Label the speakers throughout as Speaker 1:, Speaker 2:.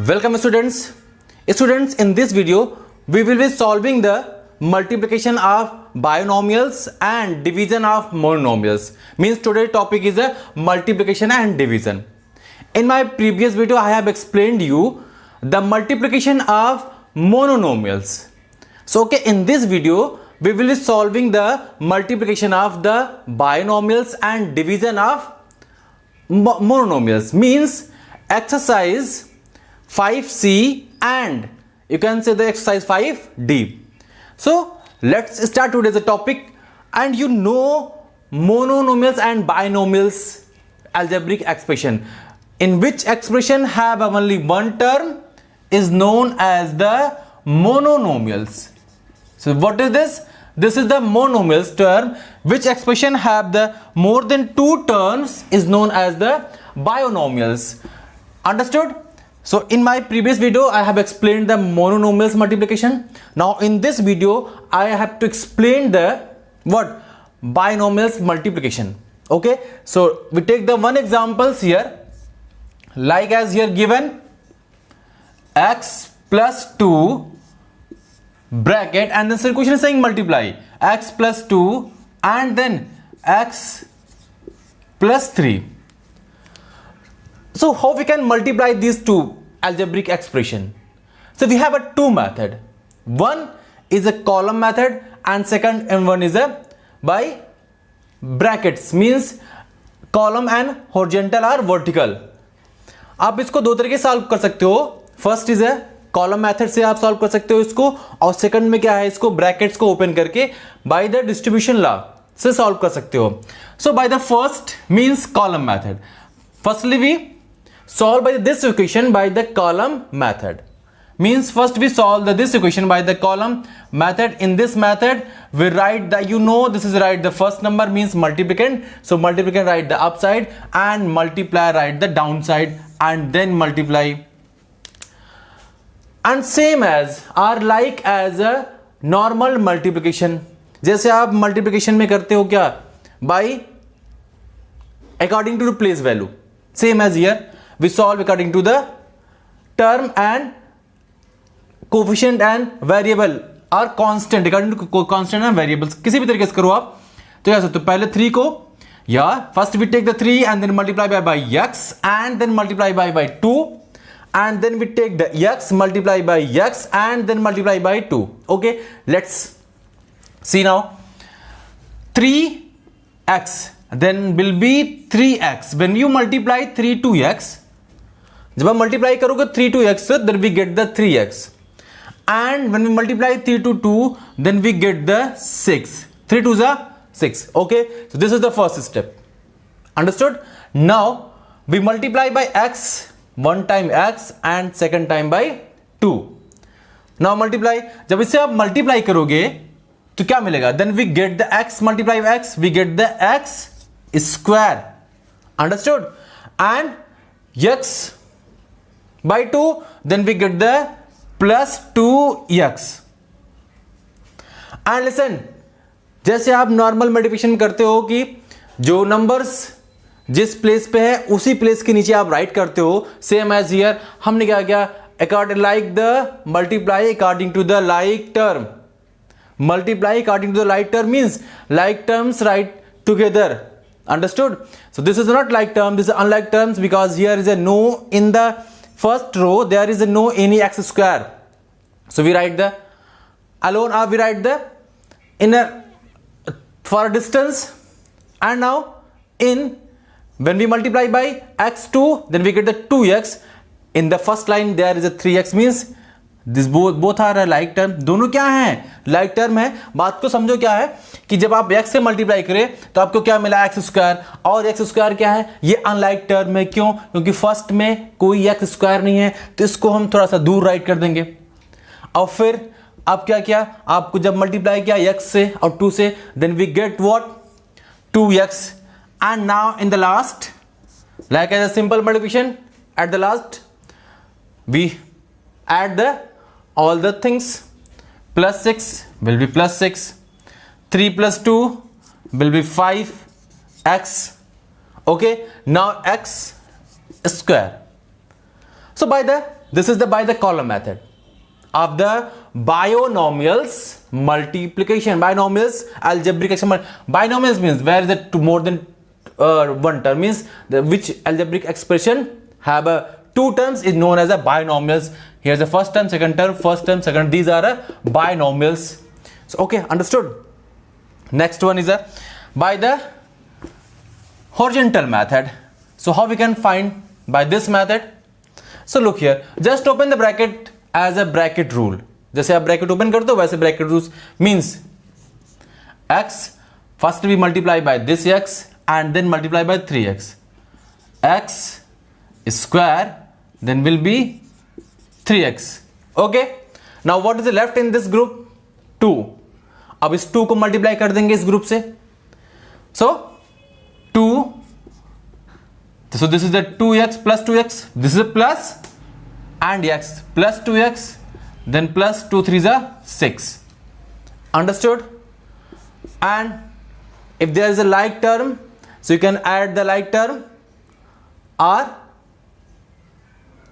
Speaker 1: Welcome students. Students, in this video we will be solving the multiplication of binomials and division of monomials. Means today topic is a multiplication and division. In my previous video I have explained you the multiplication of monomials. So okay, in this video we will be solving the multiplication of the binomials and division of monomials. Means exercise 5C and you can say the exercise 5D. So let's start today's topic. And you know monomials and binomials algebraic expression, in which expression have only one term is known as the monomials. So what is this? This is the monomials term. Which expression have the more than two terms is known as the binomials. Understood? So in my previous video I have explained the monomials multiplication. Now in this video I have to explain the what? Binomials multiplication. Okay, so we take the one examples here, like as here given x plus 2 bracket, and then the question is saying multiply x plus 2 and then x plus 3. So how we can multiply these two algebraic expression? So we have a two method. One is a column method and second and one is a by brackets, means column and horizontal or vertical. आप इसको दो तरीके से solve कर सकते हो. First is है column method से आप सॉल्व कर सकते हो इसको, और सेकंड में क्या है, इसको ब्रैकेट्स को ओपन करके बाय द डिस्ट्रीब्यूशन लॉ से सॉल्व कर सकते हो. So by the first means column method. Firstly we solve by this equation by the column method. Means first we solve this equation by the column method. In this method we write the, you know, this is write the first number means multiplicand, so multiplicand write the upside and multiply write the downside and then multiply, and same as or like as a normal multiplication. जैसे आप multiplication में करते हो क्या, by according to the place value. Same as here we solve according to the term and coefficient and variable or constant, according to constant and variables. किसी भी तरीके से करो आप तो क्या सकते हो. पहले 3 को या first we take the 3 and then multiply by x and then multiply by 2 and then we take the x multiply by x and then multiply by 2. Okay, let's see now. 3x then will be 3x. When you multiply 3 to x, जब हम multiply करोगे 3 to x, then we get the 3x, and when we multiply 3 to 2 then we get the 6. 3 to the 6. Okay, so this is the first step. Understood? Now we multiply by x one time x and second time by 2. Now multiply, जब इसे आप multiply करोगे तो क्या मिलेगा, then we get the x multiply by x, we get the x square. Understood? And x by 2 then we get the plus 2x. and listen, जैसे आप normal multiplication करते हो कि जो नंबर्स जिस प्लेस पे है उसी प्लेस के नीचे आप राइट करते हो, सेम एज हियर हमने क्या किया, according like the multiply according to the like term. Multiply according to the like term means like terms right together. Understood? So this is not like term, this is unlike terms, because here is a no in the first row, there is a no any x square, so we write the alone or we write the inner for distance. And now in when we multiply by x2 then we get the 2x. In the first line there is a 3x, means this both are like term. दोनों क्या है, like term है. बात को समझो क्या है कि जब आप x से मल्टीप्लाई करें तो आपको क्या मिला, एक्स स्क्वायर, और एक्स स्क्वायर क्या है, ये अनलाइक टर्म है. क्यों? क्योंकि फर्स्ट में कोई एक्स स्क्वायर नहीं है, तो इसको हम थोड़ा सा दूर राइट कर देंगे. और फिर आप क्या किया, आपको जब मल्टीप्लाई किया x से और 2 से, then we get what, 2x. And now in the last, like as a simple multiplication, at the last we add the all the things. Plus 6 will be plus 6, 3 plus 2 will be 5x. Okay, now x square. So by the This is the by the column method of the binomials multiplication. Binomials algebraic expression. Binomials means where is it more than one term, means which algebraic expression have two terms is known as a binomials. Here's the first term, second term, first term, second. These are binomials. So okay, understood. Next one is by the horizontal method. So how we can find by this method? So look here, just open the bracket as a bracket rule. जैसे आप bracket open करते हो वैसे bracket rules means x first we multiply by this x and then multiply by 3x. X square then will be 3x. Okay. Now what is left in this group? 2. अब इस 2 को multiply कर देंगे इस group से. So 2. So this is the 2x plus 2x. This is a plus and x plus 2x. Then plus 2 3s are 6. Understood? And if there is a like term, so you can add the like term r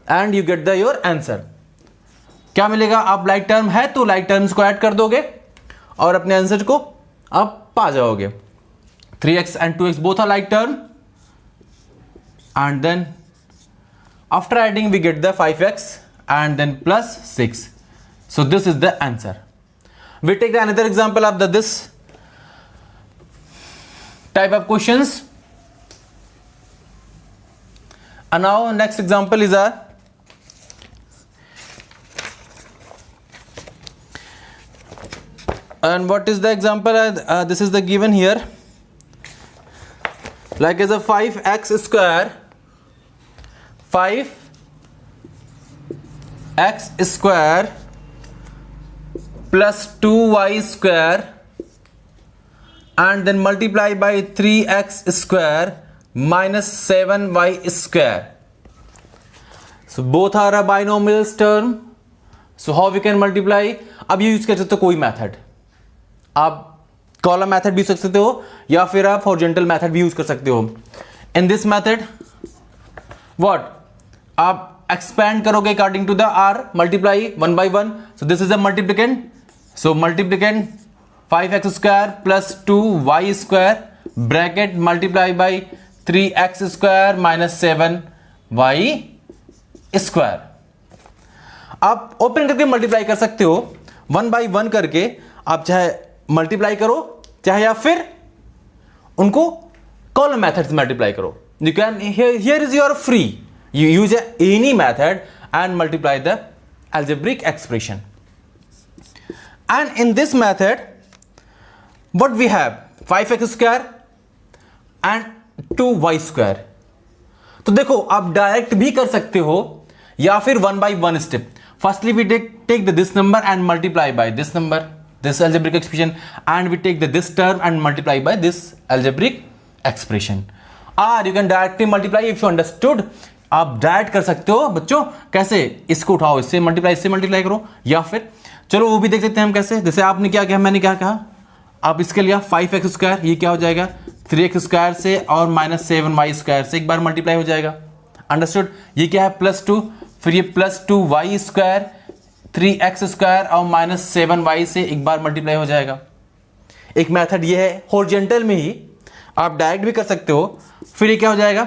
Speaker 1: and you get your answer. क्या मिलेगा? आप like term है तो like terms को add कर दोगे और अपने आंसर को आप पा जाओगे. 3x and 2x both are like term. And then after adding we get the 5x and then plus 6. So this is the answer. We take another example of this type of questions. And now next example is and what is the example? This is the given here. Like as a 5x square, 5x square plus 2y square and then multiply by 3x square minus 7y square. So both are a binomials term. So how we can multiply? अब ये use कर सकते हो कोई method. आप column method भी use कर सकते हो या फिर आप हॉरिजॉन्टल मेथड भी यूज कर सकते हो. इन दिस मेथड व्हाट आप एक्सपेंड करोगे according to the R, multiply 1 by 1. So this is a multiplicand. So multiplicand 5x square plus 2y square bracket multiply by 3x square minus 7y square. आप open करके multiply कर सकते हो 1 by 1 करके. आप चाहे मल्टीप्लाई करो चाहे या फिर उनको कॉलम मेथड से मल्टीप्लाई करो. You can hear is your free. You use any method and multiply the algebraic expression. And in this method what we have 5x square and 2y square. तो देखो आप डायरेक्ट भी कर सकते हो या फिर 1 by 1 step. Firstly we take this number and multiply by this number, this algebraic expression, and we take this term and multiply by this algebraic expression. Or you can directly multiply if you understood. आप direct कर सकते हो बच्चों. कैसे? इसको उठाओ, इससे multiply, इससे मल्टीप्लाई करो, या फिर चलो वो भी देख सकते हैं हम कैसे. जैसे आपने क्या किया, मैंने क्या कहा, आप इसके लिए 5x स्क्वायर, ये क्या हो जाएगा 3x स्क्वायर से और माइनस 7y स्क्वायर से एक बार मल्टीप्लाई हो जाएगा. अंडरस्टूड? ये क्या है +2, फिर ये +2y स्क्वायर 3x स्क्वायर और माइनस 7y से एक बार मल्टीप्लाई हो जाएगा. एक मेथड ये है हॉरिजॉन्टल में ही, आप डायरेक्ट भी कर सकते हो. फिर ये क्या हो जाएगा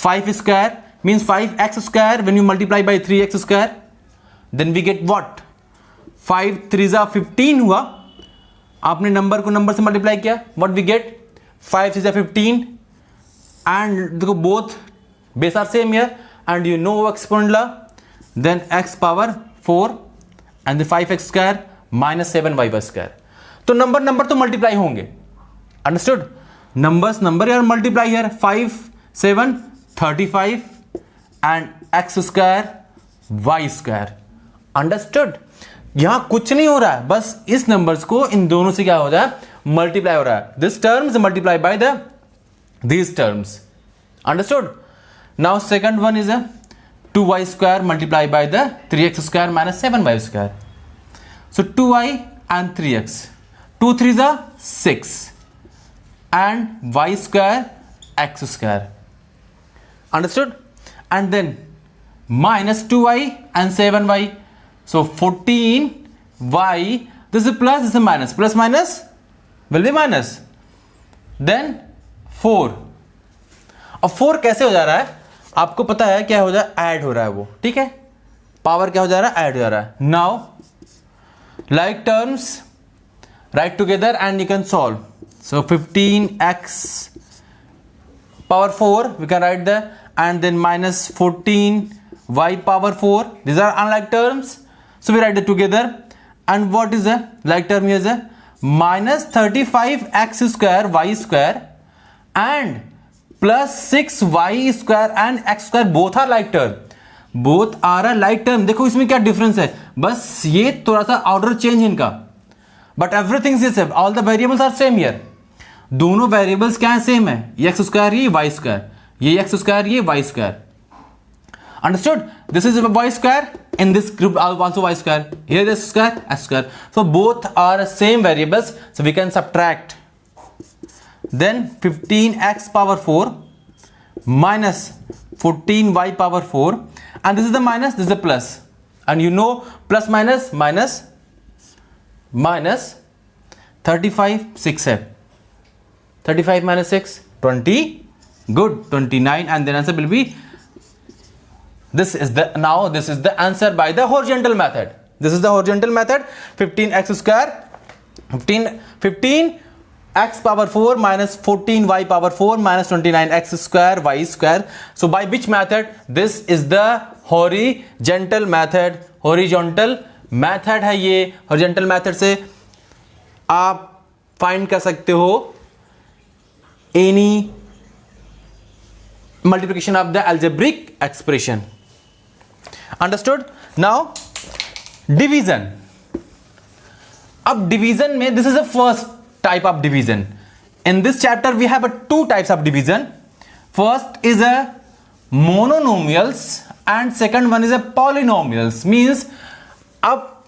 Speaker 1: 5 square means 5x square when you multiply by 3x square, then we get what 5 3s are 15 हुआ. आपने नंबर को नंबर से मल्टीप्लाई किया, what we get 5 3s are 15 and देखो both base are same here and you know exponent law, then x power 4 and the 5x square minus 7y square. तो number तो multiply होंगे. Understood? Number यार multiply here 5 7 35 and x square y square. Understood? यहां कुछ नहीं हो रहा है, बस इस नंबर्स को इन दोनों से क्या हो रहा है मल्टीप्लाई हो रहा है. This terms multiply by the these terms. Understood? Now second one is a 2y square multiplied by the 3x square minus 7y square. So 2y and 3x, 2 3s are 6 and y square x square. Understood? And then -2y and 7y. So 14y, this is plus, this is minus, plus minus will be minus. Then 4. अब 4 कैसे हो जा रहा है? आपको पता है क्या हो जा रहा है? ऐड हो रहा है वो, ठीक है? पावर क्या हो जा रहा है? ऐड हो जा रहा है. Now like terms, write together and you can solve. So 15x power 4 we can write there, and then minus 14y power 4. These are unlike terms, so we write it together. And what is the like term here? Is a minus 35x square y square and plus 6y square and x square, both are like term. Both are a like term. देखो इसमें क्या difference है, बस ये थोड़ा सा order change इनका, but everything is same. All the variables are same here. दोनों वेरिएबल्स क्या है? सेम है. ये एक्स स्क्वायर, ये वाई स्क्वायर, ये एक्स स्क्वायर, ये y square. Understood? This is y square, in this group also y square, here this square, x square. So both are same variables, so we can subtract. Then 15x power 4 minus 14y power 4, and this is the minus, this is the plus, and you know plus minus minus minus 35 6 है. 35 minus 6 20, good, 29, and then answer will be this is the, now this is the answer by the horizontal method. This is the horizontal method. 15x square 15 x power 4 minus 14y power 4 minus 29x square y square. So by which method? This is the horizontal method. horizontal method है ये. horizontal method से आप find कर सकते हो any multiplication of the algebraic expression. Understood? Now division. अब division में this is the first type of division. In this chapter we have two types of division. First is a monomials and second one is a polynomials. Means up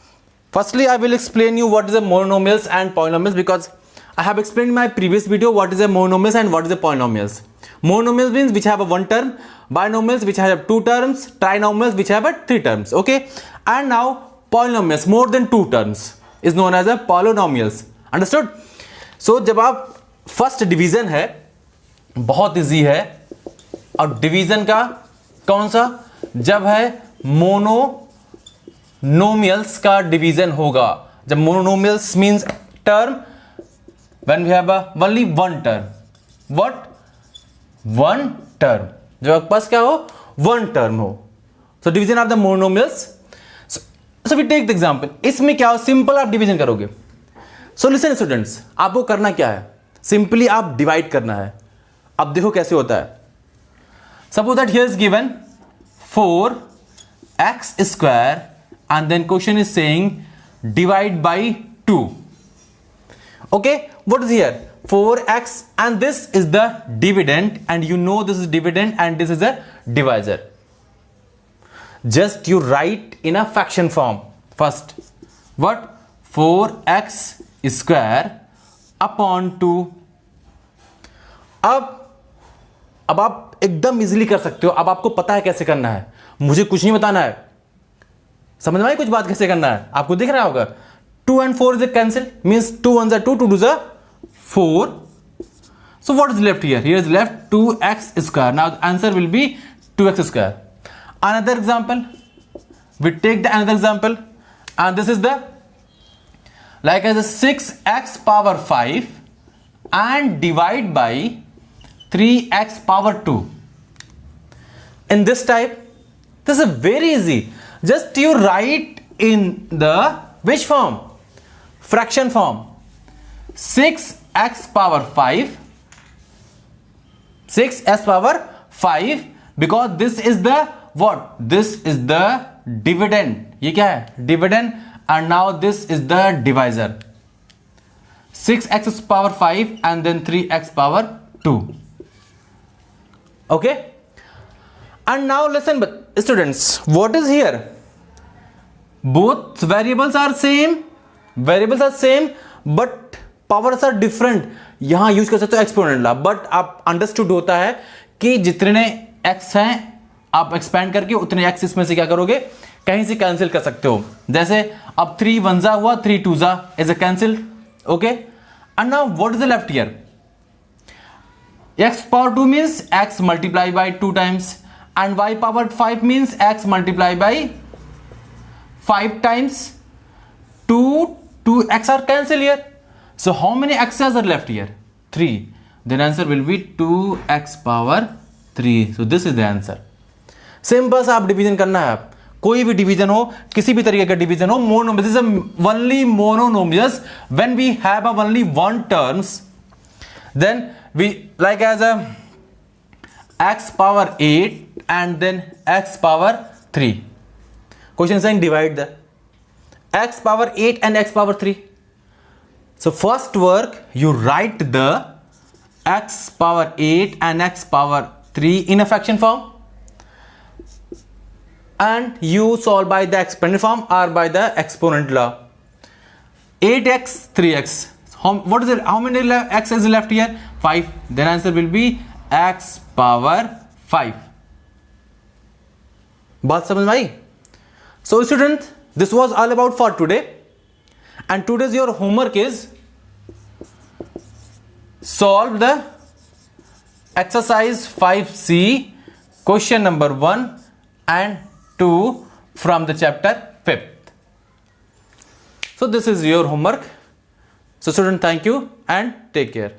Speaker 1: firstly I will explain you what is a monomials and polynomials, because I have explained in my previous video what is a monomials and what is a polynomials. Monomials means which have a one term, binomials which have two terms, trinomials which have a three terms. Okay, and now polynomials more than two terms is known as a polynomials. Understood? सो जब आप first division है बहुत easy है, और division का कौन सा? जब है मोनोनोमियल्स का डिवीजन होगा. जब mononomials means term when we have only one term. What? One term. जब आपके पास क्या हो? वन टर्म हो. So division of the mononomials. So we take the example. इसमें क्या हो? सिंपल आप डिवीजन करोगे. सो लिसन स्टूडेंट्स, आपको करना क्या है? सिंपली आप डिवाइड करना है. अब देखो कैसे होता है. Suppose that here is given 4x square and then question is saying divide by 2. Okay, what is here? 4x and this is the dividend, and you know this is dividend and this is a divisor. Just you write in a fraction form first. What? 4x square upon 2. अब आप एकदम easily कर सकते हो. अब आपको पता है कैसे करना है, मुझे कुछ नहीं बताना है. समझ में आई कुछ बात कैसे करना है? आपको दिख रहा होगा 2 and 4 is a cancel, means 2 1s are 2, 2 2s are 4. So what is left here? Here is left 2x square. Now the answer will be 2x square. Another example, we take the another example, and this is the like as a 6x power 5 and divide by 3x power 2. In this type, this is very easy. Just you write in the which form? Fraction form. 6x power 5, 6x power 5, because this is the what? This is the dividend. ये क्या है? Dividend. And now this is the divisor. 6x power 5 and then 3x power 2. Okay, and now listen, but students, what is here? Both variables are same, but powers are different. यहां use कर सकते हो exponent La, but आप understood होता है कि जितने x हैं आप एक्सपेंड करके उतने एक्स इसमें से क्या करोगे, कहीं से कैंसिल कर सकते हो। जैसे अब 3 1 हुआ, 3 2 is a cancel, okay. And now what is the left here? x power 2 means x multiply by 2 times and y power 5 means x multiply by 5 times 2 x are cancel here. So how many x's are left here? 3. Then answer will be 2x power 3. So this is the answer. Simple सा आप division करना है। आप कोई भी division हो, किसी भी तरीके का डिवीजन हो, monomials only monomials when we have a only one terms, then we like as a x power 8 and then x power 3. Question saying divide the x power 8 and x power 3. So first work, you write the x power 8 and x power 3 in a fraction form and you solve by the exponent form or by the exponent law. 8x 3x. What is it? How many x is left here? 5. Then answer will be x power 5. बात समझ में आई? So student, this was all about for today, and today's your homework is solve the exercise 5C question number 1 and 2 from the chapter 5th. So this is your homework. So student, thank you and take care.